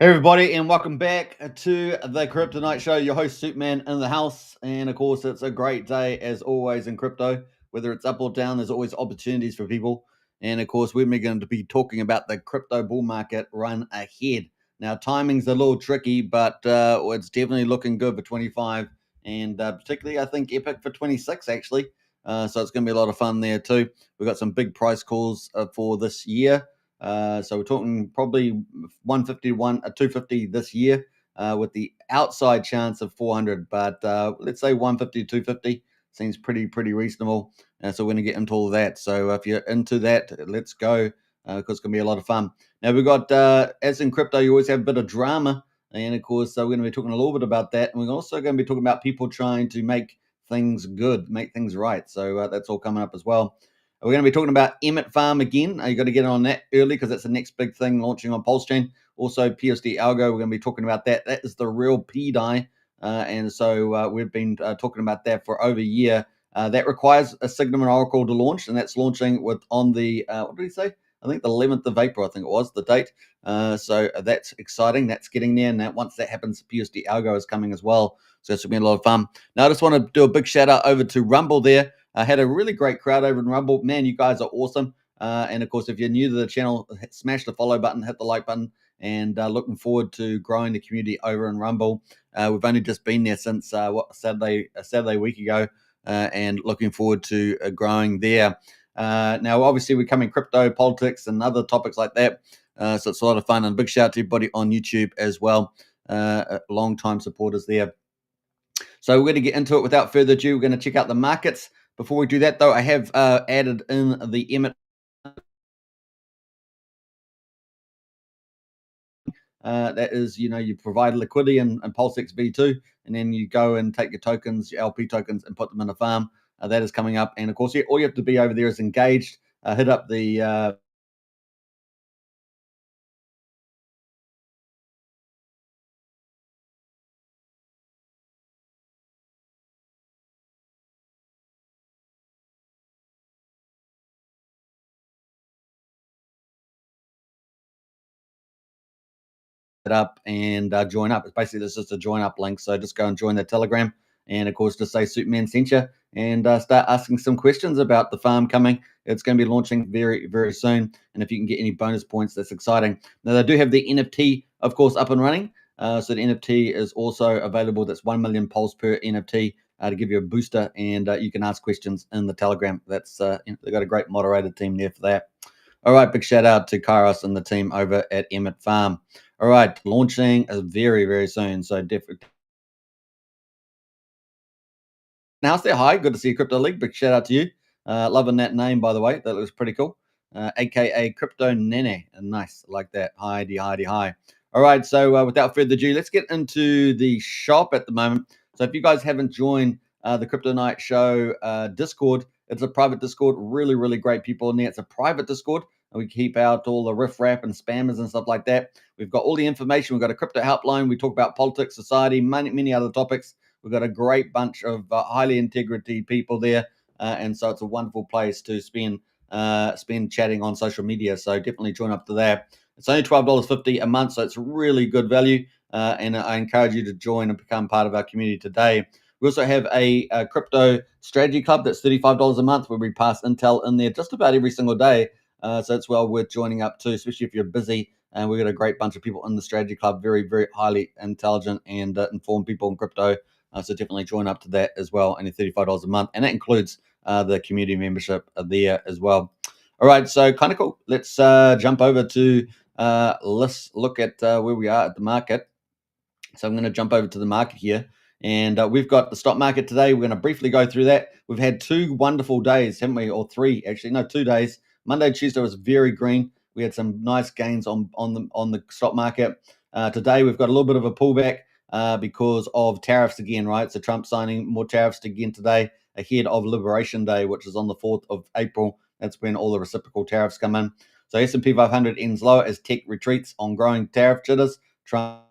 Hey everybody, and welcome back to the Crypto Night Show. Your host Superman in the house, and of course, it's a great day as always in crypto. Whether it's up or down, there's always opportunities for people. And of course, we're going to be talking about the crypto bull market run ahead. Now, timing's a little tricky, but it's definitely looking good for 25, and particularly I think epic for 26 actually. So it's going to be a lot of fun there too. We've got some big price calls for this year. So we're talking probably 150 250 this year, with the outside chance of 400. But let's say 150 to 250 seems pretty reasonable. So we're going to get into all of that. So if you're into that, let's go, because it's going to be a lot of fun. Now we've got, as in crypto, you always have a bit of drama. And of course, we're going to be talking a little bit about that. And we're also going to be talking about people trying to make things good, make things right. So that's all coming up as well. We're going to be talking about Emmet Farm again. You got to get on that early because that's the next big thing launching on Pulsechain. Also, PUSD ALGO, we're going to be talking about that. That is the real PDI. And so we've been talking about that for over a year. That requires a Signum and Oracle to launch, and that's launching on the, what did he say? I think the 11th of April, I think it was the date. So that's exciting. That's getting there. And once that happens, PUSD ALGO is coming as well. So this will be a lot of fun. Now, I just want to do a big shout out over to Rumble there. I had a really great crowd over in Rumble. Man, you guys are awesome. And of course, if you're new to the channel, smash the follow button, hit the like button, and looking forward to growing the community over in Rumble. We've only just been there since Saturday week ago, and looking forward to growing there. Now, obviously, we're covering crypto, politics, and other topics like that. So it's a lot of fun. And a big shout out to everybody on YouTube as well. Long-time supporters there. So we're going to get into it without further ado. We're going to check out the markets. Before we do that, though, I have added in the Emmet. That is, you provide liquidity in Pulsex V2, and then you go and take your tokens, your LP tokens, and put them in a farm. That is coming up. And of course, all you have to be over there is engaged. Hit up the up and join up. It's basically this is just a join up link. So just go and join the Telegram. And of course, just say Superman sent you, and start asking some questions about the farm coming. It's going to be launching very soon. And if you can get any bonus points, that's exciting. Now, they do have the NFT, of course, up and running. So the NFT is also available. That's 1 million pulse per NFT to give you a booster. And you can ask questions in the Telegram. That's they've got a great moderated team there for that. All right, big shout out to Kairos and the team over at Emmet Farm. All right, launching very soon. So definitely. Now, say hi. Good to see you, Crypto League. Big shout out to you. Loving that name, by the way. That looks pretty cool. AKA Crypto Nene. Nice, like that. Hi. All right, so without further ado, let's get into the shop at the moment. So if you guys haven't joined the Crypto Night Show Discord, it's a private Discord. Really great people in there. It's a private Discord. And we keep out all the riffraff and spammers and stuff like that. We've got all the information. We've got a crypto helpline. We talk about politics, society, many other topics. We've got a great bunch of highly integrity people there, and so it's a wonderful place to spend chatting on social media. So definitely join up to that. It's only $12.50 a month, so it's really good value, and I encourage you to join and become part of our community today. We also have a crypto strategy club that's $35 a month, where we pass intel in there just about every single day. So it's well worth joining up to, especially if you're busy. And we've got a great bunch of people in the strategy club, very highly intelligent and informed people in crypto. So definitely join up to that as well, only $35 a month. And that includes the community membership there as well. All right, so kind of cool. Let's jump over to, let's look at where we are at the market. So I'm going to jump over to the market here. And we've got the stock market today. We're going to briefly go through that. We've had 2 wonderful days, haven't we? Or 3, actually. No, 2 days. Monday, Tuesday was very green. We had some nice gains on the stock market. Today, we've got a little bit of a pullback because of tariffs again, right? So Trump signing more tariffs again today ahead of Liberation Day, which is on the 4th of April. That's when all the reciprocal tariffs come in. So S&P 500 ends lower as tech retreats on growing tariff jitters. Trump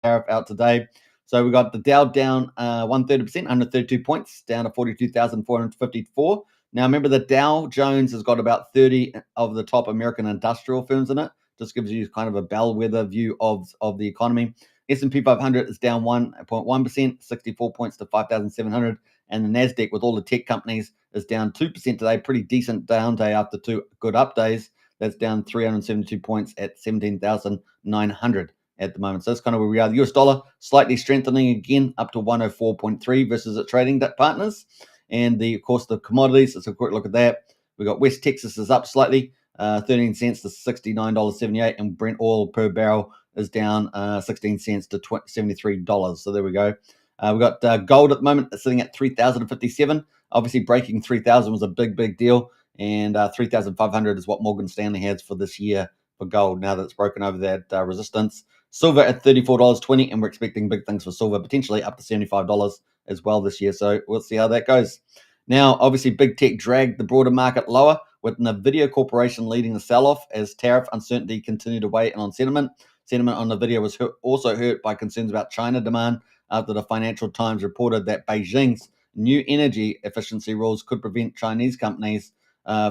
tariff out today. So we got the Dow down 1/3%, 132 points, down to 42,454. Now remember, the Dow Jones has got about 30 of the top American industrial firms in it. Just gives you kind of a bellwether view of the economy. S&P 500 is down 1.1%, 64 points to 5,700. And the NASDAQ, with all the tech companies, is down 2% today. Pretty decent down day after 2 good up days. That's down 372 points at 17,900 at the moment. So that's kind of where we are. The US dollar slightly strengthening again up to 104.3 versus its trading partners. And of course, the commodities, let's have a quick look at that. We got West Texas is up slightly, 13 cents to $69.78, and Brent oil per barrel is down 16 cents to $73. So there we go. We've got gold at the moment sitting at 3,057. Obviously, breaking 3,000 was a big deal, and 3,500 is what Morgan Stanley has for this year for gold now that it's broken over that resistance. Silver at $34.20, and we're expecting big things for silver, potentially up to $75 as well this year. So we'll see how that goes. Now, obviously, big tech dragged the broader market lower, with NVIDIA Corporation leading the sell-off as tariff uncertainty continued to weigh in on sentiment. Sentiment on NVIDIA was also hurt by concerns about China demand after the Financial Times reported that Beijing's new energy efficiency rules could prevent Chinese companies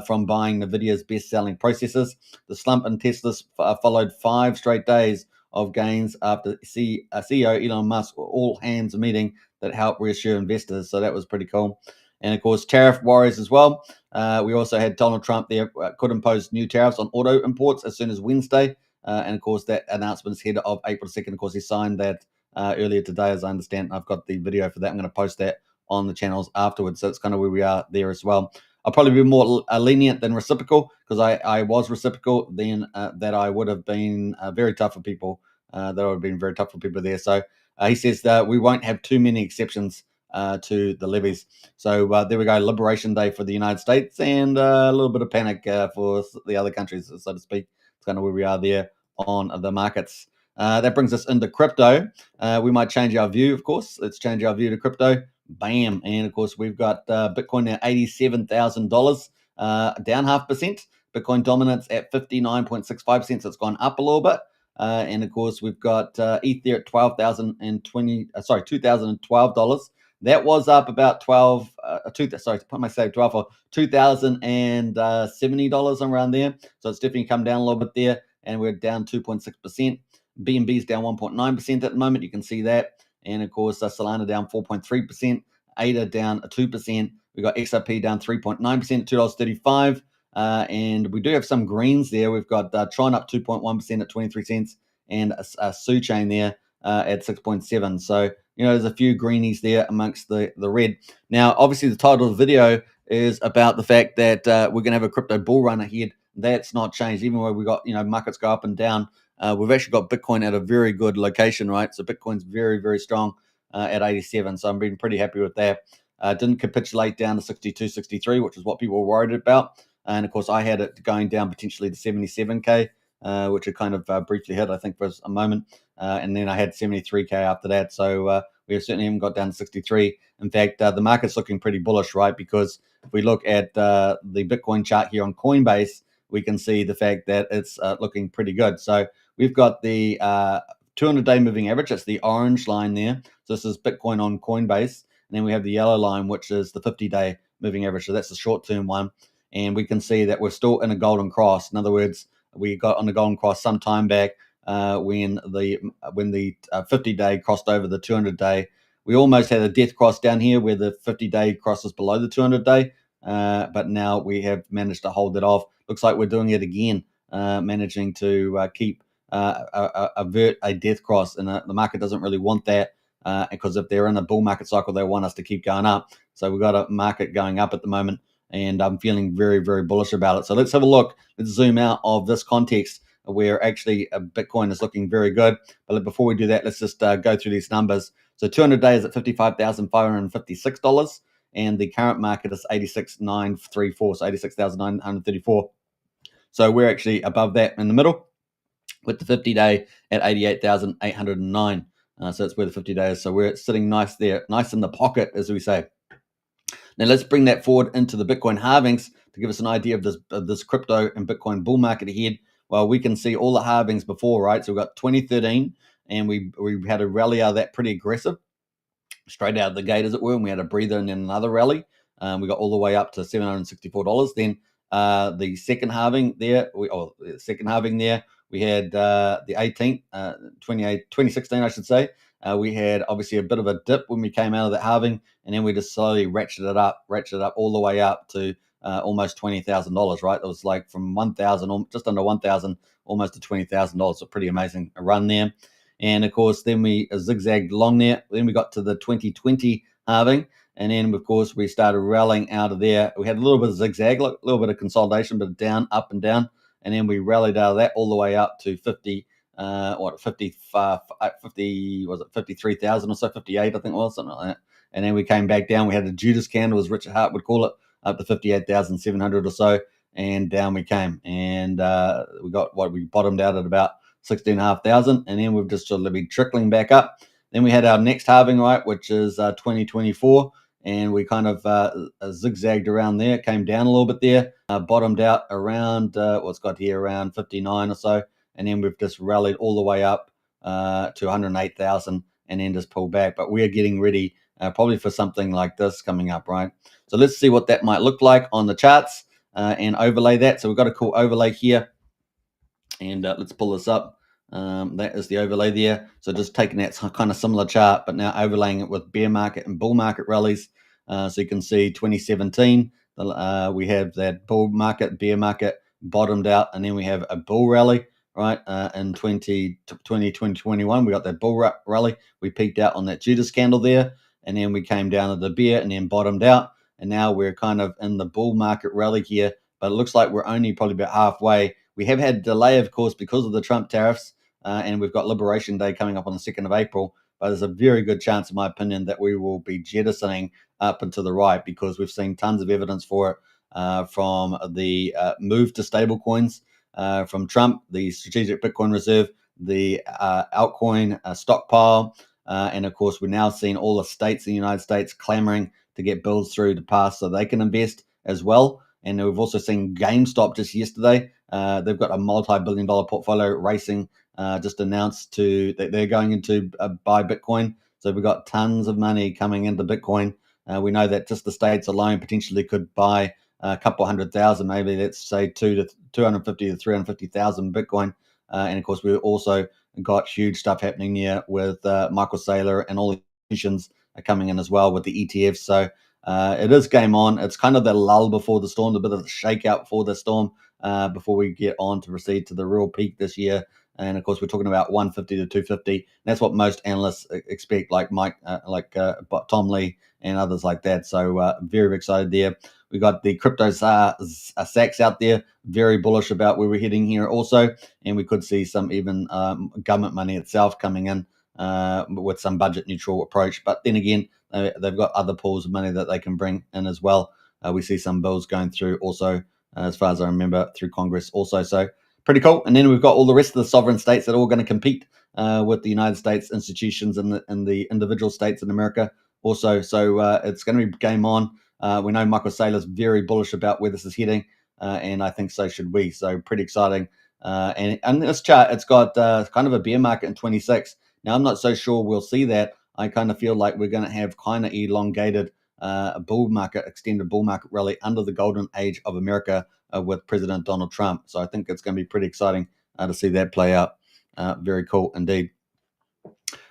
from buying NVIDIA's best-selling processors. The slump in Tesla's followed 5 straight days of gains after CEO Elon Musk all hands meeting that helped reassure investors. So that was pretty cool. And of course, tariff worries as well. We also had Donald Trump there could impose new tariffs on auto imports as soon as Wednesday. And of course, that announcement is ahead of April 2nd. Of course, he signed that earlier today, as I understand. I've got the video for that. I'm going to post that on the channels afterwards. So it's kind of where we are there as well. I'll probably be more lenient than reciprocal, because I was reciprocal, then that I would have been very tough for people. That would have been very tough for people there. So he says that we won't have too many exceptions to the levies. So there we go, Liberation Day for the United States, and a little bit of panic for the other countries, so to speak. It's kind of where we are there on the markets. That brings us into crypto. We might change our view, of course. Let's change our view to crypto. Bam. And of course, we've got Bitcoin now $87,000, down 0.5%. Bitcoin dominance at 59.65%. So it's gone up a little bit. And of course, we've got ETH there at $2,012. That was up about $2,070 around there. So it's definitely come down a little bit there, and we're down 2.6%. BNB is down 1.9% at the moment. You can see that. And of course, Solana down 4.3%. ADA down 2%. We got XRP down 3.9% at $2.35. And we do have some greens there. We've got Tron up 2.1% at 23 cents, and Pulsechain there at 6.7. So, there's a few greenies there amongst the red. Now, obviously, the title of the video is about the fact that we're going to have a crypto bull run ahead. That's not changed. Even though we got, markets go up and down, we've actually got Bitcoin at a very good location, right? So Bitcoin's very, very strong at 87. So I'm being pretty happy with that. Didn't capitulate down to 62, 63, which is what people were worried about. And of course, I had it going down potentially to 77K, which it kind of briefly hit, I think, for a moment. And then I had 73K after that. So we certainly haven't got down to 63. In fact, the market's looking pretty bullish, right? Because if we look at the Bitcoin chart here on Coinbase, we can see the fact that it's looking pretty good. So we've got the 200-day moving average. That's the orange line there. So this is Bitcoin on Coinbase. And then we have the yellow line, which is the 50-day moving average. So that's the short-term one. And we can see that we're still in a golden cross. In other words, we got on the golden cross some time back when the 50-day crossed over the 200-day. We almost had a death cross down here where the 50-day crosses below the 200-day. But now we have managed to hold it off. Looks like we're doing it again, managing to keep avert a death cross. And the market doesn't really want that, because if they're in a bull market cycle, they want us to keep going up. So we've got a market going up at the moment, and I'm feeling very, very bullish about it. So let's have a look. Let's zoom out of this context where actually Bitcoin is looking very good. But before we do that, let's just go through these numbers. So 200 days at $55,556, and the current market is 86,934, so 86,934. So we're actually above that in the middle, with the 50-day at 88,809. So that's where the 50 days. So we're sitting nice there, nice in the pocket, as we say. Now let's bring that forward into the Bitcoin halvings to give us an idea of this crypto and Bitcoin bull market ahead. Well, we can see all the halvings before, right? So we've got 2013, and we had a rally out of that pretty aggressive, straight out of the gate, as it were, and we had a breather and then another rally. We got all the way up to $764. Then the second halving there, we had the 18th, 2016, I should say. We had obviously a bit of a dip when we came out of that halving, and then we just slowly ratcheted up all the way up to almost $20,000. Right, it was like from 1,000, just under 1,000, almost to $20,000. A pretty amazing run there. And of course, then we zigzagged along there. Then we got to the 2020 halving, and then of course we started rallying out of there. We had a little bit of zigzag, a little bit of consolidation, but down, up and down, and then we rallied out of that all the way up to 50. 50 was it 53,000 or so, 58 I think it was, something like that. And then we came back down. We had a Judas candle, as Richard Hart would call it, up to 58,700 or so, and down we came. And we bottomed out at about 16,500, and then we've just sort of been trickling back up. Then we had our next halving, right, which is 2024, and we kind of zigzagged around there, came down a little bit there, bottomed out around what's got here around 59 or so, and then we've just rallied all the way up to 108,000, and then just pulled back. But we're getting ready probably for something like this coming up, right? So let's see what that might look like on the charts and overlay that. So we've got a cool overlay here, and let's pull this up. That is the overlay there. So just taking that kind of similar chart, but now overlaying it with bear market and bull market rallies. So you can see 2017, we have that bull market, bear market bottomed out, and then we have a bull rally, right? In 2021, we got that bull rally. We peaked out on that Judas candle there, and then we came down to the bear and then bottomed out. And now we're kind of in the bull market rally here, but it looks like we're only probably about halfway. We have had delay, of course, because of the Trump tariffs, and we've got Liberation Day coming up on the 2nd of April. But there's a very good chance, in my opinion, that we will be jettisoning up and to the right, because we've seen tons of evidence for it from the move to stable coins from Trump, the strategic Bitcoin reserve, the altcoin stockpile, and of course, we're now seeing all the states in the United States clamoring to get bills through to pass so they can invest as well. And we've also seen GameStop just yesterday. They've got a multi-billion-dollar portfolio racing, just announced that they're going into buy Bitcoin. So we've got tons of money coming into Bitcoin. We know that just the states alone potentially could buy a couple 100,000, maybe let's say 250 to 350,000 Bitcoin. And of course, we've also got huge stuff happening here with Michael Saylor, and all the institutions are coming in as well with the ETFs. So it is game on. It's kind of the lull before the storm, a bit of the shakeout before the storm, before we get on to proceed to the real peak this year. And of course, we're talking about 150 to 250. That's what most analysts expect, like Tom Lee and others like that. So very excited there. We got the crypto sacks out there, very bullish about where we're heading here also, and we could see some even government money itself coming in with some budget neutral approach. But then again, they've got other pools of money that they can bring in as well. We see some bills going through also, as far as I remember, through Congress also. So pretty cool. And then we've got all the rest of the sovereign states that are all going to compete with the United States institutions and the individual states in America also. So it's going to be game on. We know Michael Saylor's very bullish about where this is heading, and I think so should we. So pretty exciting. And this chart, it's got kind of a bear market in 26. Now, I'm not so sure we'll see that. I kind of feel like we're going to have kind of elongated bull market, extended bull market rally under the golden age of America with President Donald Trump. So I think it's going to be pretty exciting to see that play out. Very cool indeed.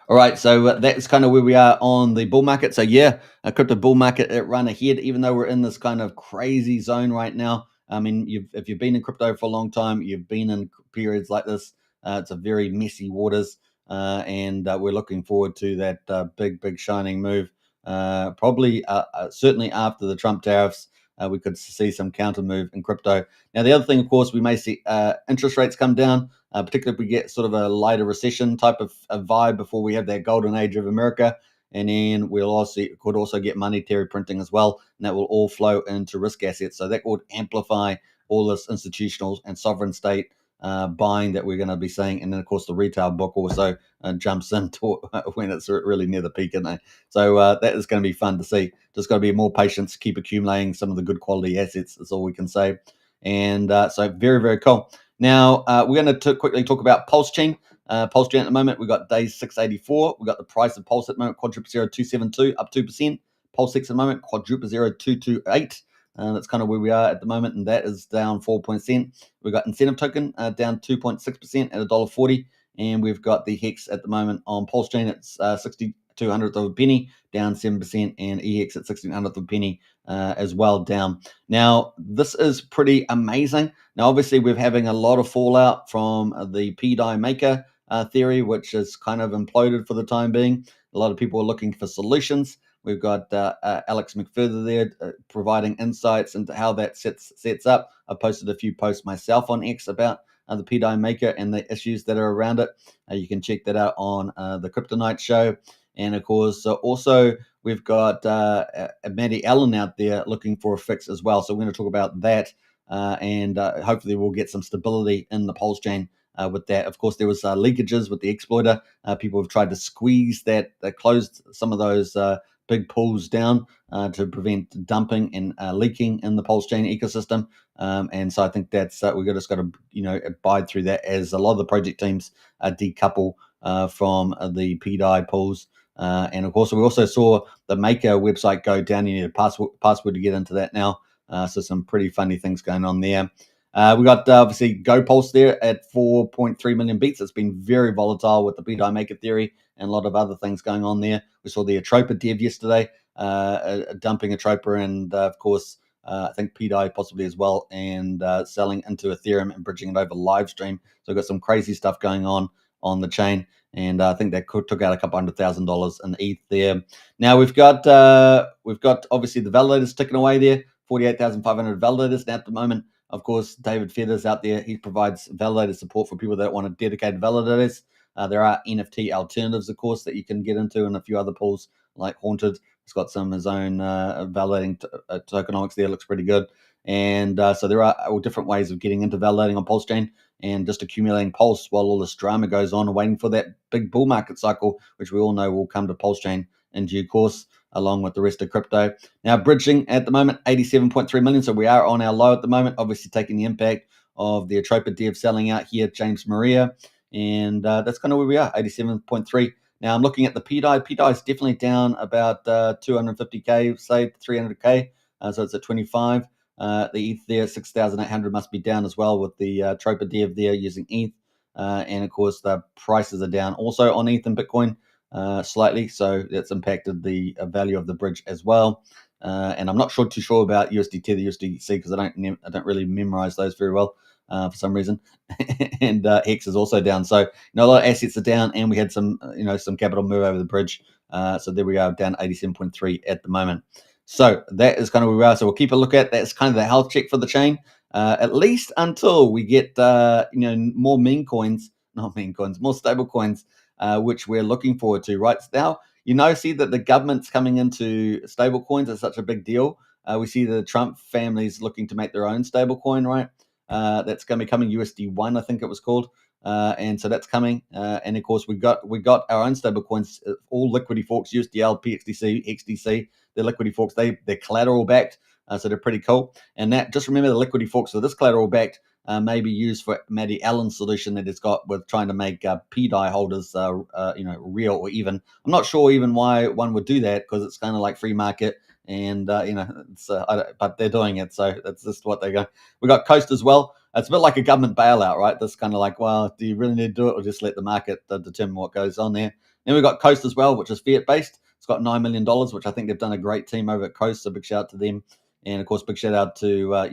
All right, so that's kind of where we are on the bull market. So yeah, a crypto bull market, it run ahead, even though we're in this kind of crazy zone right now. I mean, if you've been in crypto for a long time, you've been in periods like this. It's a very messy waters, and we're looking forward to that big shining move. Probably, certainly after the Trump tariffs, we could see some counter move in crypto. Now, the other thing, of course, we may see interest rates come down. Particularly if we get sort of a lighter recession type of vibe before we have that golden age of America. And then could also get monetary printing as well. And that will all flow into risk assets. So that would amplify all this institutional and sovereign state buying that we're going to be seeing. And then, of course, the retail book also jumps into when it's really near the peak, isn't it? So that is going to be fun to see. Just got to be more patient, keep accumulating some of the good quality assets. That's all we can say. And so very, very cool. Now, we're going to quickly talk about Pulsechain. Pulsechain at the moment, we've got days 684. We've got the price of Pulse at the moment, quadruple 0272, up 2%. Pulse 6 at the moment, quadruple 0228. That's kind of where we are at the moment, and that is down 4%. We've got incentive token down 2.6% at $1.40, and we've got the hex at the moment on Pulsechain. It's 6200th of a penny, down 7%, and EX at 1600th of a penny as well, down. Now, this is pretty amazing. Now, obviously, we're having a lot of fallout from the PDI maker theory, which is kind of imploded for the time being. A lot of people are looking for solutions. We've got Alex McFurther there providing insights into how that sets up. I posted a few posts myself on X about the PDI maker and the issues that are around it. You can check that out on the Kryptonite show. And of course, also we've got Maddie Allen out there looking for a fix as well. So we're going to talk about that, and hopefully we'll get some stability in the Pulsechain with that. Of course, there was leakages with the exploiter. People have tried to squeeze that. They closed some of those big pools down to prevent dumping and leaking in the Pulsechain ecosystem. And so I think that's we've just got to abide through that as a lot of the project teams decouple from the PDI pools. And of course, we also saw the Maker website go down. You need a password to get into that now. So some pretty funny things going on there. We got obviously GoPulse there at 4.3 million beats. It's been very volatile with the PDI Maker theory and a lot of other things going on there. We saw the Atropa dev yesterday, dumping Atropa, and of course, I think PDI possibly as well, and selling into Ethereum and bridging it over Livestream. So we've got some crazy stuff going on the chain, and I think that took out a couple $100,000 in ETH there. Now we've got obviously the validators ticking away there, 48,500 validators. Now at the moment, of course, David Fedder's out there. He provides validator support for people that want a dedicated validators. There are NFT alternatives, of course, that you can get into, and a few other pools like Haunted. He's got his own validating tokenomics there. Looks pretty good. And so there are all different ways of getting into validating on Pulsechain and just accumulating Pulse while all this drama goes on and waiting for that big bull market cycle, which we all know will come to Pulsechain in due course, along with the rest of crypto. Now, bridging at the moment, 87.3 million. So we are on our low at the moment, obviously taking the impact of the Atropa dev selling out here, James Maria. And that's kind of where we are, 87.3. Now, I'm looking at the PDI. PDI is definitely down about 250K, say 300K. So it's at 25. The ETH there, 6,800 must be down as well with the Atropa dev there using ETH. And of course, the prices are down also on ETH and Bitcoin slightly. So that's impacted the value of the bridge as well. And I'm not too sure about USDT, the USDC, because I don't really memorize those very well for some reason. And Hex is also down. So a lot of assets are down, and we had some capital move over the bridge. So there we are, down 87.3 at the moment. So that is kind of where we are. So we'll keep a look at that's kind of the health check for the chain, at least until we get more more stable coins, which we're looking forward to. Right now, see that the government's coming into stable coins is such a big deal. We see the Trump family's looking to make their own stable coin, right? That's going to be coming, USD1, I think it was called. And so that's coming. And of course, we got our own stable coins, all liquidity forks, USDL, PXDC, XDC. They're liquidity forks. They're collateral backed. So they're pretty cool. And that, just remember, the liquidity forks of this collateral backed may be used for Maddie Allen's solution that it's got with trying to make PDI holders, real or even. I'm not sure even why one would do that, because it's kind of like free market. And but they're doing it, so that's just what they're going. We got Coast as well. It's a bit like a government bailout, right? That's kind of like, well, do you really need to do it, or just let the market determine what goes on there? Then we got Coast as well, which is fiat based. It's got $9 million, which I think they've done a great team over at Coast. So big shout out to them, and of course, big shout out to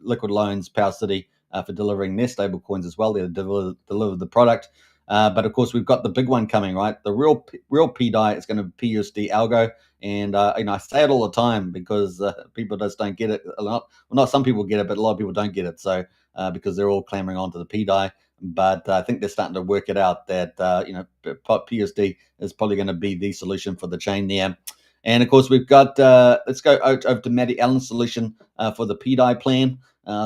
Liquid Loans, Power City for delivering their stable coins as well. They deliver the product. But of course, we've got the big one coming, right? The real PDI is going to be PUSD ALGO. And I say it all the time because people just don't get it. Not some people get it, but a lot of people don't get it. So because they're all clamoring onto the PDI, but I think they're starting to work it out that PUSD is probably going to be the solution for the chain there. And of course, we've got let's go over to Maddie Allen's solution for the PDI plan.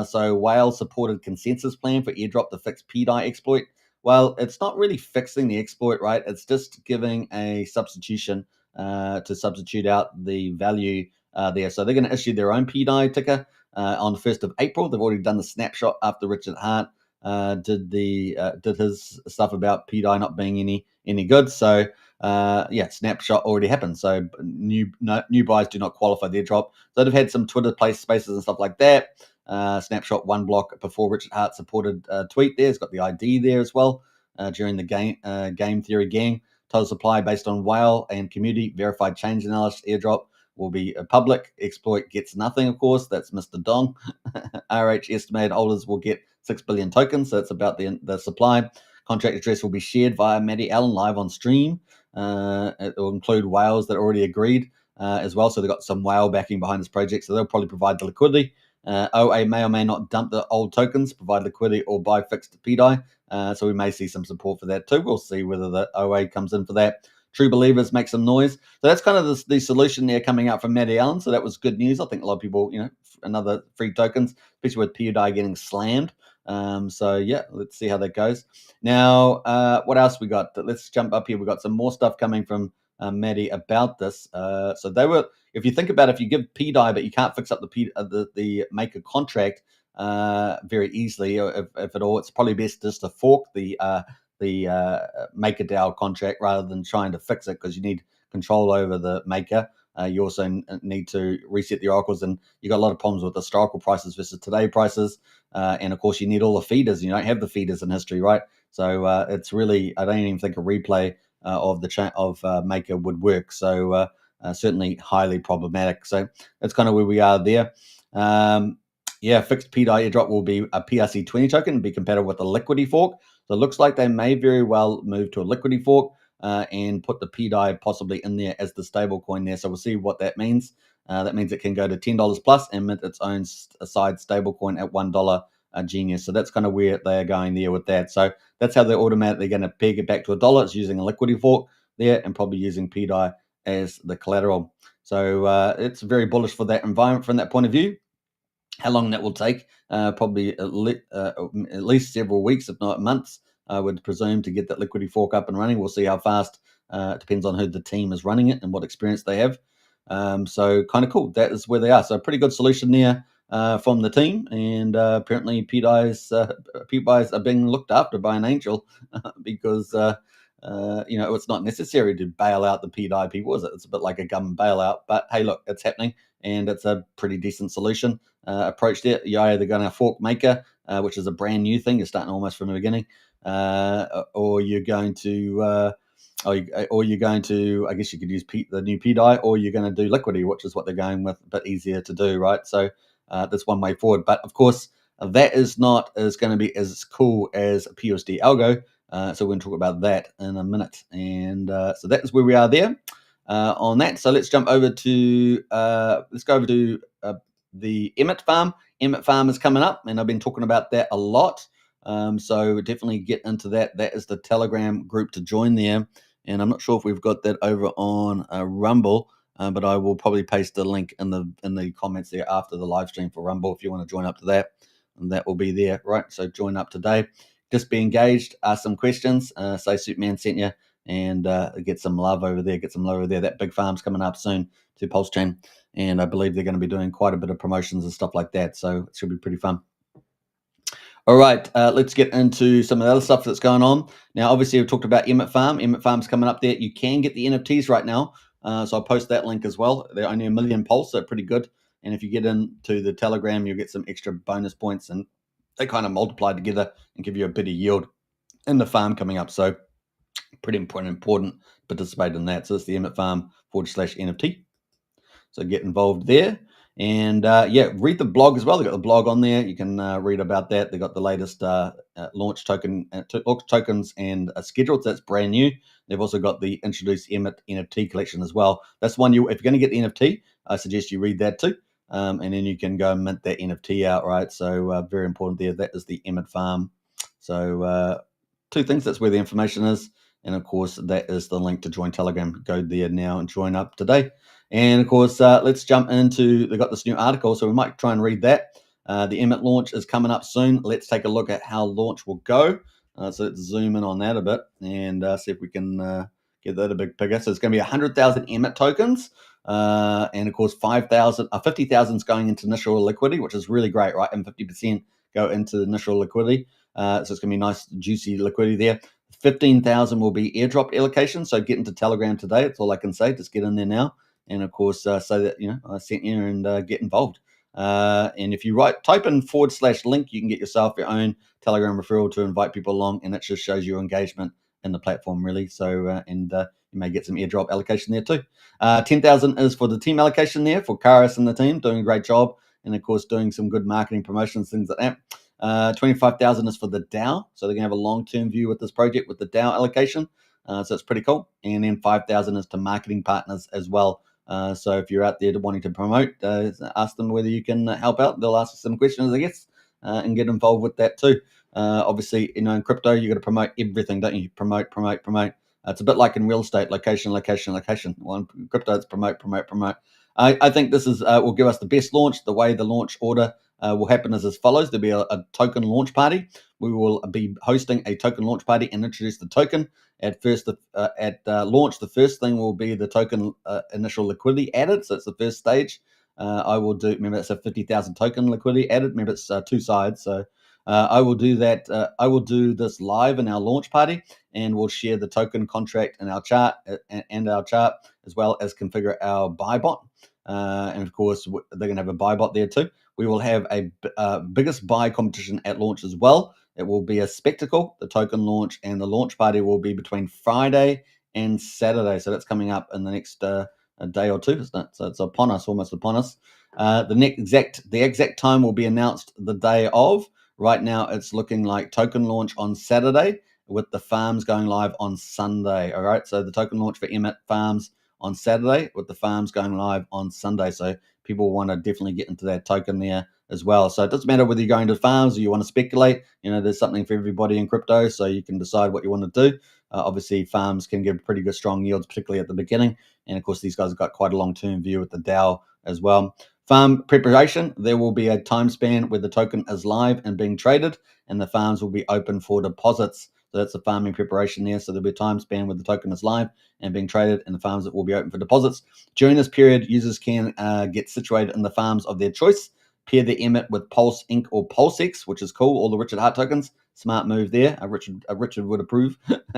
So Whale supported consensus plan for airdrop to fix PDI exploit. Well, it's not really fixing the exploit, right? It's just giving a substitution to substitute out the value there. So they're going to issue their own PDI ticker on the 1st of April. They've already done the snapshot after Richard Hart did his stuff about PDI not being any good. So snapshot already happened. So new buys do not qualify the airdrop. So they've had some Twitter spaces and stuff like that. Snapshot 1 block before Richard Hart supported tweet there. It's got the ID there as well during the game theory gang. Total supply based on whale and community verified change analysis airdrop will be public. Exploit gets nothing, of course. That's Mr. Dong. RH estimated holders will get 6 billion tokens. So it's about the supply. Contract address will be shared via Maddie Allen live on stream. It will include whales that already agreed as well. So they've got some whale backing behind this project. So they'll probably provide the liquidity. OA may or may not dump the old tokens, provide liquidity, or buy fixed PDI. So we may see some support for that too. We'll see whether the OA comes in for that. True Believers make some noise. So that's kind of the solution there coming out from Maddie Allen. So that was good news. I think a lot of people, another free tokens, especially with PUSD getting slammed. Let's see how that goes. Now, what else we got? Let's jump up here. We got some more stuff coming from Maddie about this. So they were, if you think about it, if you give PDI but you can't fix up the maker contract very easily, if at all, it's probably best just to fork the MakerDAO contract rather than trying to fix it, because you need control over the maker. You also need to reset the oracles, and you got a lot of problems with historical prices versus today prices. And of course, you need all the feeders. You don't have the feeders in history, right? So it's really, I don't even think a replay of the Maker would work. So certainly highly problematic. So that's kind of where we are there. Fixed PDI airdrop will be a PRC20 token and be compatible with the Liquidity fork. So it looks like they may very well move to a Liquidity fork and put the PDI possibly in there as the stable coin there. So we'll see what that means. That means it can go to $10 plus and mint its own side stable coin at $1 Genius. So that's kind of where they are going there with that. So that's how they're automatically going to peg it back to $1. It's using a Liquidity fork there and probably using PDI as the collateral. So it's very bullish for that environment from that point of view. How long that will take, probably at least several weeks, if not months, I would presume, to get that Liquidity fork up and running. We'll see how fast. It depends on who the team is running it and what experience they have. So kind of cool. That is where they are. So a pretty good solution there from the team. And apparently PDIs are being looked after by an angel because, it's not necessary to bail out the PDI people, is it? It's a bit like a government bailout. But hey, look, it's happening. And it's a pretty decent solution approach there. You're either going to fork Maker, which is a brand new thing. You're starting almost from the beginning. Or you're going to... or you're going to, I guess you could use the new PDI, or you're going to do Liquidity, which is what they're going with, a bit easier to do, right? So that's one way forward. But of course, that is not going to be as cool as PUSD ALGO. So we're going to talk about that in a minute. And so that is where we are there on that. So let's jump over to, the Emmett farm. Emmett farm is coming up, and I've been talking about that a lot. So definitely get into that. That is the Telegram group to join there. And I'm not sure if we've got that over on Rumble, but I will probably paste the link in the comments there after the live stream for Rumble if you want to join up to that. And that will be there, right? So join up today. Just be engaged, ask some questions, say Superman sent you, and get some love over there. Get some love over there. That big farm's coming up soon to Pulsechain, and I believe they're going to be doing quite a bit of promotions and stuff like that. So it should be pretty fun. All right, let's get into some of the other stuff that's going on. Now, obviously, we've talked about Emmett Farm. Emmett Farm's coming up there. You can get the NFTs right now, so I'll post that link as well. They're only 1 million pulse, so pretty good. And if you get into the Telegram, you'll get some extra bonus points, and they kind of multiply together and give you a bit of yield in the farm coming up. So pretty important participate in that. So it's the Emmett Farm /NFT. So get involved there. And read the blog as well. They've got the blog on there. You can read about that. They've got the latest launch tokens and schedules. That's brand new. They've also got the introduced Emmett NFT collection as well. That's one if you're going to get the NFT, I suggest you read that too. And then you can go and mint that NFT out, right? So very important there. That is the Emmett Farm. So two things. That's where the information is. And of course, that is the link to join Telegram. Go there now and join up today. And of course, let's jump into, they've got this new article, so we might try and read that. The Emmett launch is coming up soon. Let's take a look at how launch will go. So let's zoom in on that a bit and see if we can get that a bit bigger. So it's going to be 100,000 Emmett tokens. And of course, 50,000 is going into initial liquidity, which is really great, right? And 50% go into initial liquidity. So it's going to be nice, juicy liquidity there. 15,000 will be airdrop allocation. So get into Telegram today. That's all I can say. Just get in there now. And of course, say that, I sent you and get involved. And if you type in /link, you can get yourself your own Telegram referral to invite people along. And it just shows your engagement in the platform, really. So, you may get some airdrop allocation there too. 10,000 is for the team allocation there for Karis and the team doing a great job. And of course, doing some good marketing promotions, things like that. 25,000 is for the DAO. So they're going to have a long-term view with this project with the DAO allocation. So it's pretty cool. And then 5,000 is to marketing partners as well. So if you're out there wanting to promote, ask them whether you can help out. They'll ask some questions, I guess, and get involved with that too. Obviously, in crypto, you got to promote everything, don't you? Promote. It's a bit like in real estate, location. Well, in crypto, it's promote. I think this will give us the best launch. The way the launch order will happen is as follows. There'll be a token launch party. We will be hosting a token launch party and introduce the token. At launch, the first thing will be the token initial liquidity added. So it's the first stage. I will do. Remember, it's a 50,000 token liquidity added. Remember, it's two sides. So I will do that. I will do this live in our launch party, and we'll share the token contract in our chart and our chart, as well as configure our buy bot. And of course, they're going to have a buy bot there too. We will have a biggest buy competition at launch as well. It will be a spectacle, the token launch, and the launch party will be between Friday and Saturday. So that's coming up in the next a day or two, isn't it? So it's upon us, almost upon us. The exact time will be announced the day of. Right now, it's looking like token launch on Saturday with the farms going live on Sunday. All right, so the token launch for Emmet farms on Saturday with the farms going live on Sunday. So people want to definitely get into that token there as well. So it doesn't matter whether you're going to farms or you want to speculate. There's something for everybody in crypto, so you can decide what you want to do. Obviously, farms can give pretty good strong yields, particularly at the beginning. And of course, these guys have got quite a long-term view with the DAO as well. Farm preparation, there will be a time span where the token is live and being traded, and the farms will be open for deposits. So that's the farming preparation there. So there'll be a time span where the token is live and being traded, and the farms that will be open for deposits. During this period, users can get situated in the farms of their choice, pair the Emmet with Pulse Inc. or PulseX, which is cool, all the Richard Hart tokens. Smart move there. Richard would approve,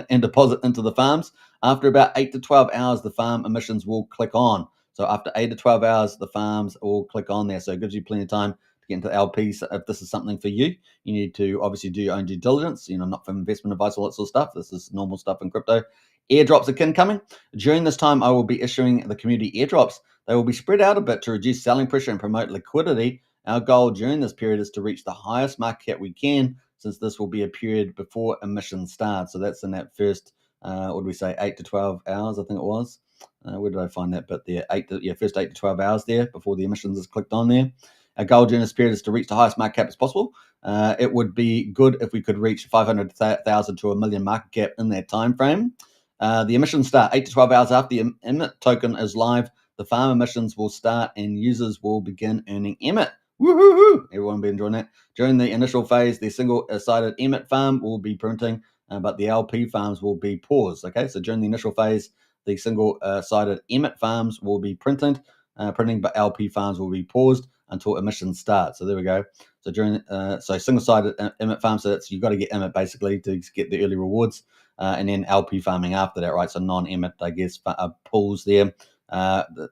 and deposit into the farms. After about 8 to 12 hours, the farm emissions will click on. So after 8 to 12 hours, the farms will click on there. So it gives you plenty of time to get into LPs. If this is something for you, you need to obviously do your own due diligence, not for investment advice, all that sort of stuff. This is normal stuff in crypto. Airdrops are incoming. During this time, I will be issuing the community airdrops. They will be spread out a bit to reduce selling pressure and promote liquidity. Our goal during this period is to reach the highest market cap we can, since this will be a period before emission starts. So that's in that first, 8 to 12 hours, I think it was. Where did I find that bit there? First 8 to 12 hours there before the emissions is clicked on there. Our goal during this period is to reach the highest market cap as possible. It would be good if we could reach 500,000 to 1 million market cap in that time frame. The emissions start 8 to 12 hours after the Emmet token is live. The farm emissions will start and users will begin earning Emmet. Woohoo! Everyone will be enjoying that. During the initial phase, the single-sided Emmet farm will be printing, but the LP farms will be paused. Okay, so during the initial phase, the single-sided Emmet farms will be printing, but LP farms will be paused until emissions start. So there we go. So single-sided Emmet farms, so you got to get Emmet basically to get the early rewards, and then LP farming after that, right? So non-Emmet, I guess, pools there.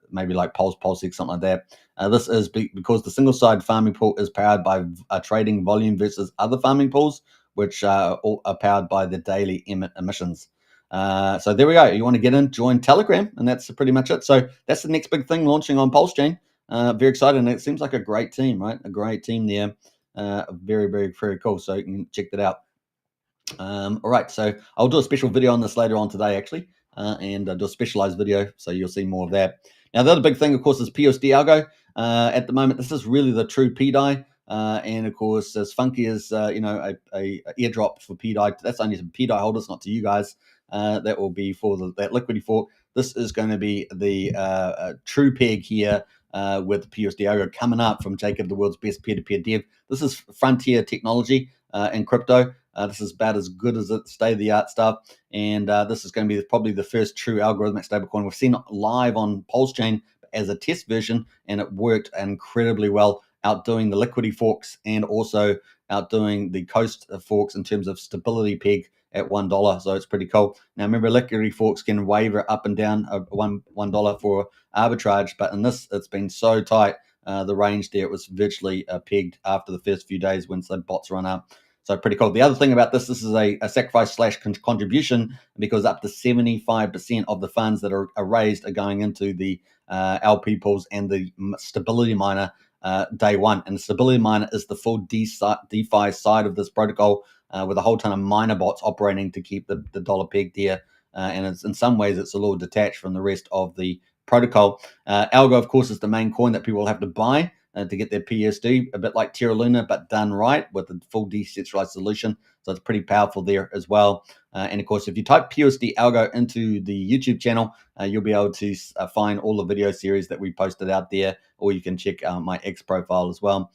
Maybe like PulseX, something like that. This is because the single-sided farming pool is powered by trading volume versus other farming pools, which are powered by the daily emissions. So there we go. You want to get in, join Telegram, and that's pretty much it. So that's the next big thing launching on Pulsechain. Very excited. And it seems like a great team, right? A great team there. Very, very, very cool. So you can check that out. All right. So I'll do a special video on this later on today, actually, and do a specialized video. So you'll see more of that. Now, the other big thing, of course, is PUSD ALGO. At the moment, this is really the true PDI. And of course, as funky as a airdrop for PDI, that's only to PDI holders, not to you guys. That will be for that liquidity fork. This is going to be the true peg here with PUSD ALGO coming up from Jacob, the world's best peer-to-peer dev. This is frontier technology in crypto. This is about as good as it, state-of-the-art stuff. And this is going to be probably the first true algorithmic stablecoin. We've seen it live on Pulsechain as a test version, and it worked incredibly well, outdoing the liquidity forks and also outdoing the Coast forks in terms of stability peg at $1. So it's pretty cool. Now remember, liquidity forks can waver up and down $1 for arbitrage, but in this, it's been so tight. The range there, it was virtually pegged after the first few days once the bots run up. So pretty cool. The other thing about this is a sacrifice / contribution, because up to 75% of the funds that are raised are going into the LP pools and the stability miner day one. And the stability miner is the full DeFi side of this protocol, with a whole ton of miner bots operating to keep the dollar pegged there. And it's, in some ways, it's a little detached from the rest of the protocol. ALGO, of course, is the main coin that people will have to buy to get their PUSD, a bit like Terra Luna, but done right with a full decentralized solution. So it's pretty powerful there as well. And of course, if you type PUSD Algo into the YouTube channel, you'll be able to find all the video series that we posted out there, or you can check my X profile as well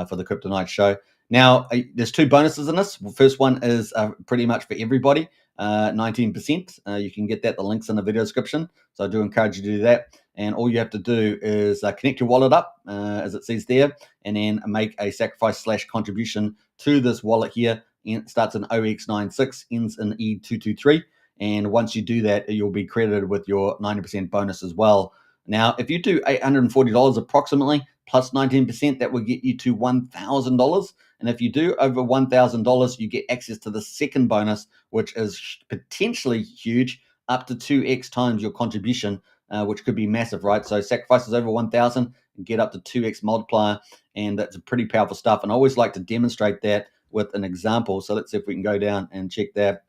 for the Crypto Night show. Now, there's two bonuses in this. First one is pretty much for everybody, 19%. You can get that. The link's in the video description. So I do encourage you to do that. And all you have to do is connect your wallet up, as it says there, and then make a sacrifice / contribution to this wallet here. It starts in OX96, ends in E223. And once you do that, you'll be credited with your 90% bonus as well. Now, if you do $840 approximately plus 19%, that will get you to $1,000. And if you do over $1,000, you get access to the second bonus, which is potentially huge, up to 2x times your contribution, which could be massive, right? So sacrifices over 1,000, get up to 2x multiplier, and that's pretty powerful stuff. And I always like to demonstrate that with an example. So let's see if we can go down and check that.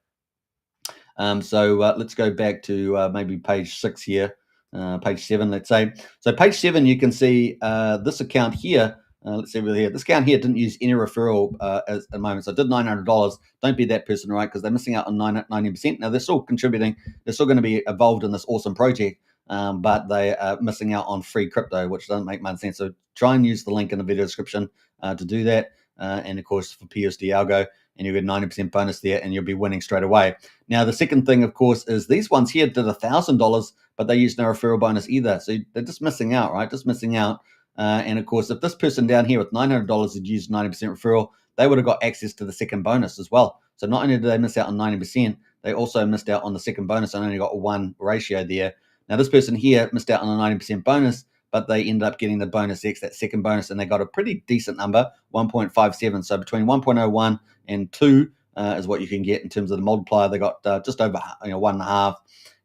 So let's go back to maybe page 6 here, page 7, let's say. So page 7, you can see this account here. Let's see over here. This account here didn't use any referral at the moment. So I did $900. Don't be that person, right? Because they're missing out on 90%. Now, they're still contributing. They're still going to be involved in this awesome project, but they are missing out on free crypto, which doesn't make much sense. So try and use the link in the video description to do that. And, of course, for PUSD Algo, and you get 90% bonus there, and you'll be winning straight away. Now, the second thing, of course, is these ones here did $1,000, but they used no referral bonus either. So they're just missing out, right? Just missing out. And of course, if this person down here with $900 had used 90% referral, they would have got access to the second bonus as well. So not only did they miss out on 90%, they also missed out on the second bonus and only got one ratio there. Now, this person here missed out on a 90% bonus, but they ended up getting the bonus X, that second bonus, and they got a pretty decent number, 1.57. So between 1.01 and 2 is what you can get in terms of the multiplier. They got just over 1.5,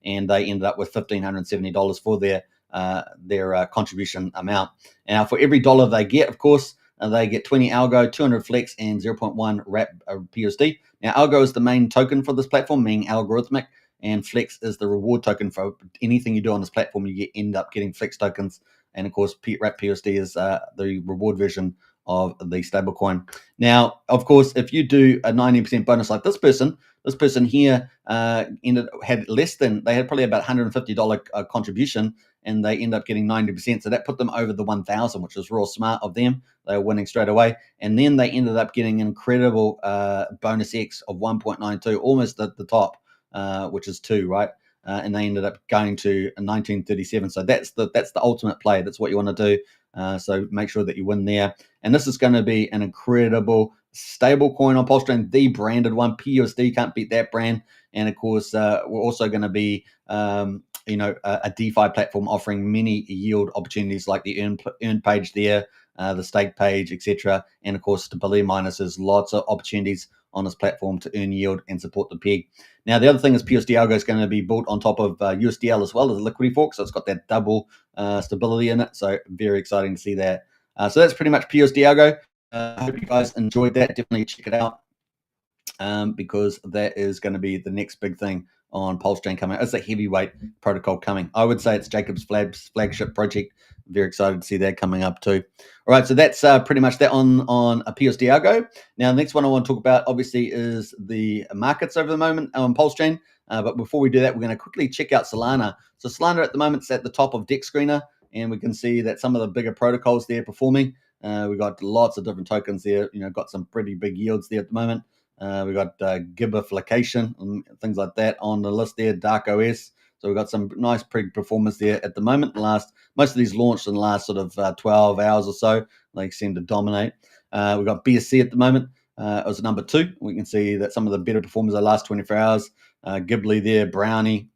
and they ended up with $1,570 for their contribution amount. Now, for every dollar they get, of course, they get 20 Algo, 200 Flex, and 0.1 Wrap PUSD. Now, Algo is the main token for this platform, meaning algorithmic, and Flex is the reward token for anything you do on this platform. You end up getting Flex tokens, and of course, Wrap PUSD is the reward version of the stablecoin. Now, of course, if you do a 90% bonus like this person here had less than, they had probably about $150 contribution, and they end up getting 90%. So that put them over the 1,000, which was real smart of them. They were winning straight away. And then they ended up getting an incredible bonus X of 1.92, almost at the top, which is 2, right? And they ended up going to 1937. So that's the ultimate play. That's what you want to do. So make sure that you win there. And this is going to be an incredible stable coin on Pulsechain, the branded one. PUSD, can't beat that brand. And of course, we're also going to be a DeFi platform offering many yield opportunities like the earn page there, the stake page, etc. And of course, stability miners. There's lots of opportunities on this platform to earn yield and support the peg. Now, the other thing is PUSD Algo is going to be built on top of USDL as well as a liquidity fork. So it's got that double stability in it. So very exciting to see that. So that's pretty much PUSD Algo. I hope you guys enjoyed that. Definitely check it out because that is going to be the next big thing on Pulsechain coming. It's a heavyweight protocol coming. I would say it's Jacob's flagship project. Very excited to see that coming up too. All right, so that's pretty much that on a PUSD Algo. Now, the next one I want to talk about, obviously, is the markets over the moment on Pulsechain. But before we do that, we're going to quickly check out Solana. So Solana at the moment is at the top of Deck Screener, and we can see that some of the bigger protocols there performing. We've got lots of different tokens there. Got some pretty big yields there at the moment. We've got Gibification and things like that on the list there, Dark OS. So we've got some nice performance there at the moment. Most of these launched in the last sort of 12 hours or so. They seem to dominate. We've got BSC at the moment. was number 2. We can see that some of the better performers the last 24 hours, Ghibli there, Brownie,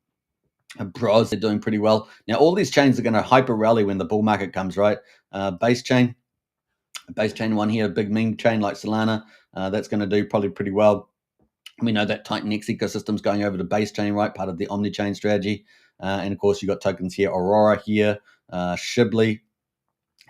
Bros, they're doing pretty well. Now, all these chains are going to hyper rally when the bull market comes, right? Base chain one here, a big meme chain like Solana, that's going to do probably pretty well. We know that Titan X ecosystem is going over to base chain, right? Part of the omni-chain strategy. And of course, you've got tokens here, Aurora here, Shibli,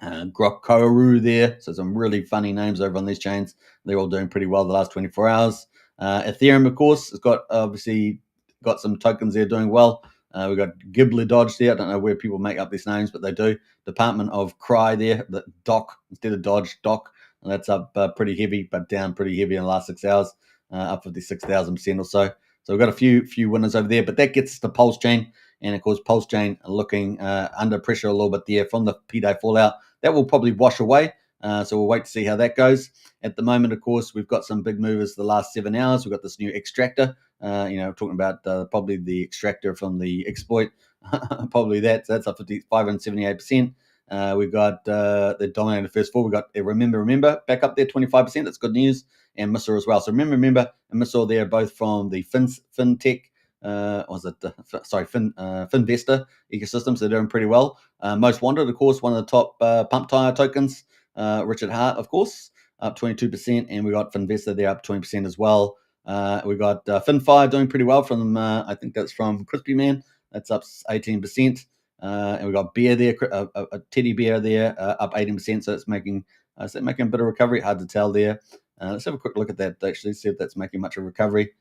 Grokoru there. So some really funny names over on these chains. They're all doing pretty well the last 24 hours. Ethereum, of course, has got obviously got some tokens there doing well. We've got Ghibli Dodge there. I don't know where people make up these names, but they do. Department of Cry there, the Doc instead of Dodge, Doc. And that's up pretty heavy, but down pretty heavy in the last 6 hours, up 56,000% or so. So we've got a few winners over there, but that gets us to Pulsechain. And of course, Pulsechain looking under pressure a little bit there from the P-Day fallout. That will probably wash away. So we'll wait to see how that goes. At the moment, of course, we've got some big movers the last 7 hours. We've got this new extractor. Talking about probably the extractor from the exploit. Probably that's up to 578%. We've got the dominating the first 4. We've got Remember back up there, 25%. That's good news. And Missile as well. So Remember and Missile, they're both from the FinTech. Finvestor ecosystem, so they're doing pretty well. Most Wanted, of course, one of the top pump tire tokens. Richard Hart, of course, up 22%, and we got Finvestor there up 20% as well. We got Finfire doing pretty well from I think that's from Crispy Man. That's up 18%. And we got Bear there, a teddy bear there, up 18%. So it's making a bit of recovery. Hard to tell there. Let's have a quick look at that actually, see if that's making much of a recovery.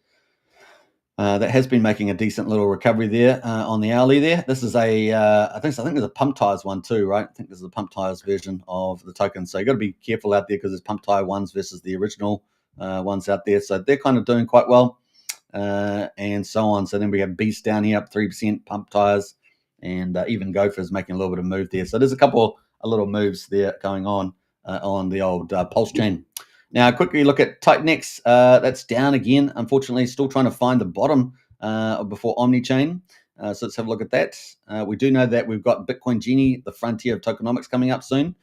That has been making a decent little recovery there on the hourly there. This is I think there's a pump tires one too, right? I think this is a pump tires version of the token. So you got to be careful out there because there's pump tire ones versus the original ones out there. So they're kind of doing quite well and so on. So then we have Beast down here up 3%, pump tires, and even Gopher's making a little bit of move there. So there's a little moves there going on the old Pulse chain. Now, quickly look at Titan X. That's down again. Unfortunately, still trying to find the bottom before Omni-Chain. So let's have a look at that. We do know that we've got Bitcoin Genie, the frontier of tokenomics, coming up soon.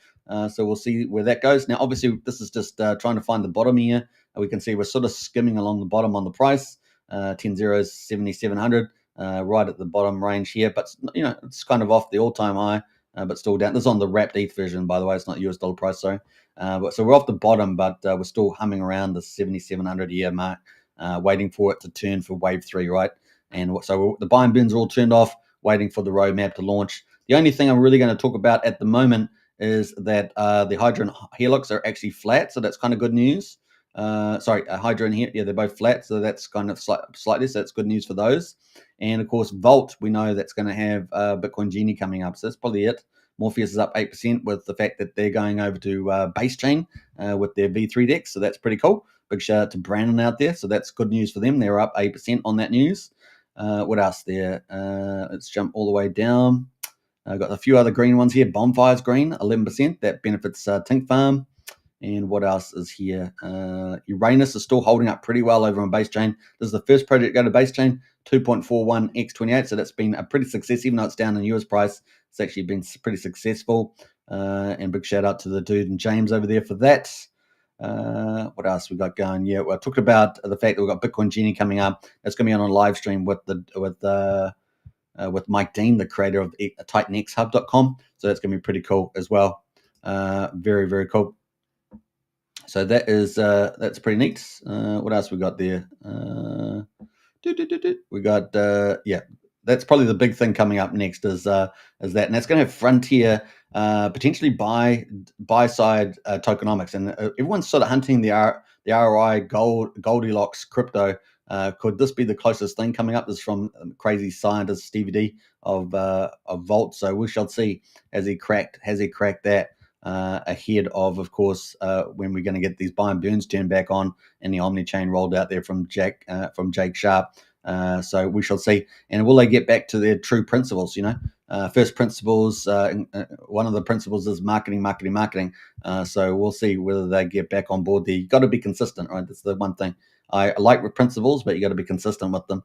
So we'll see where that goes. Now, obviously, this is just trying to find the bottom here. We can see we're sort of skimming along the bottom on the price. 10 zeros, 7,700, right at the bottom range here. But, it's kind of off the all-time high, but still down. This is on the wrapped ETH version, by the way. It's not US dollar price, sorry. So we're off the bottom, but we're still humming around the 7,700 a year mark, waiting for it to turn for wave 3, right? And so the buying bins are all turned off, waiting for the roadmap to launch. The only thing I'm really going to talk about at the moment is that the Hydra and Helix are actually flat, so that's kind of good news. Hydra and here, they're both flat, so that's kind of slightly, so that's good news for those. And of course, Vault, we know that's going to have Bitcoin Genie coming up, so that's probably it. Morpheus is up 8% with the fact that they're going over to base chain with their V3 DEX, so that's pretty cool. Big shout out to Brandon out there, so that's good news for them. They're up 8% on that news. What else there? Let's jump all the way down. I've got a few other green ones here. Bonfire's green, 11%. That benefits Tink Farm. And what else is here? Uranus is still holding up pretty well over on base chain. This is the first project to go to base chain, 2.41 x28. So that's been a pretty success, even though it's down in US price. It's actually been pretty successful. And big shout out to the dude and James over there for that. What else we got going? Yeah, well, I talked about the fact that we've got Bitcoin Genie coming up. That's going to be on a live stream with Mike Dean, the creator of TitanXHub.com. So that's going to be pretty cool as well. Very, very cool. So that's pretty neat. What else we got there? We got that's probably the big thing coming up next is that, and that's going to have Frontier potentially buy side tokenomics, and everyone's sort of hunting the ROI Goldilocks crypto. Could this be the closest thing coming up? This is from crazy scientist Stevie D of Vault. So we shall see. Has he cracked that? Ahead of course, when we're going to get these buy and burns turned back on and the Omni-Chain rolled out there from Jake Sharp. So we shall see. And will they get back to their true principles? First principles. One of the principles is marketing. So we'll see whether they get back on board there. You got to be consistent, right? That's the one thing. I like with principles, but you got to be consistent with them.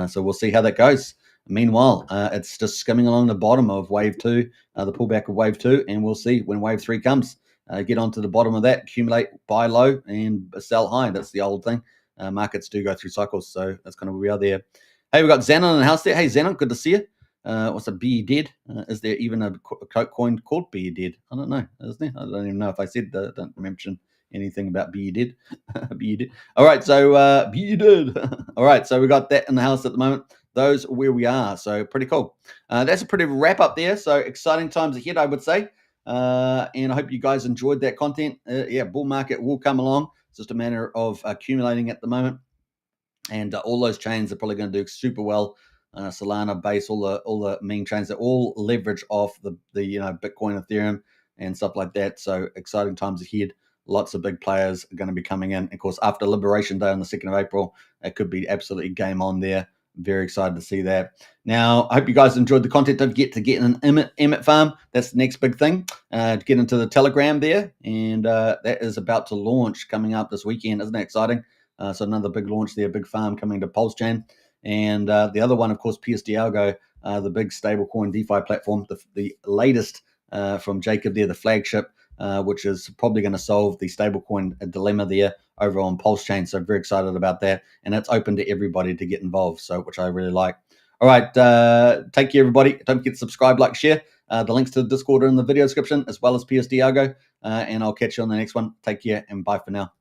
So we'll see how that goes. Meanwhile, it's just skimming along the bottom of wave 2, the pullback of wave 2, and we'll see when wave 3 comes. get onto the bottom of that, accumulate, buy low, and sell high. That's the old thing. Markets do go through cycles, so that's kind of where we are there. Hey, we got Xenon in the house there. Hey, Xenon, good to see you. What's a BE dead? Is there even a coin called BE dead? I don't know. Isn't there? I don't even know if I said that. Don't mention anything about BE dead. BE dead. All right, so BE dead. All right, so we got that in the house at the moment. Those are where we are. So pretty cool. That's a pretty wrap up there. So exciting times ahead, I would say. And I hope you guys enjoyed that content. Yeah, bull market will come along. It's just a matter of accumulating at the moment. And all those chains are probably going to do super well. Solana, Base, all the main chains are all leverage off the Bitcoin, Ethereum, and stuff like that. So exciting times ahead. Lots of big players are going to be coming in. Of course, after Liberation Day on the 2nd of April, it could be absolutely game on there. Very excited to see that. Now, I hope you guys enjoyed the content. Don't forget to get an Emmet farm. That's the next big thing. To get into the Telegram there. And that is about to launch coming up this weekend. Isn't that exciting? So another big launch there, big farm coming to Pulsechain. And the other one, of course, PUSD ALGO, the big stablecoin DeFi platform, the latest from Jacob there, the flagship, which is probably going to solve the stablecoin dilemma there over on Pulsechain. So very excited about that. And it's open to everybody to get involved, so which I really like. All right, take care, everybody. Don't forget to subscribe, like, share. The links to the Discord are in the video description, as well as PUSD ALGO. And I'll catch you on the next one. Take care, and bye for now.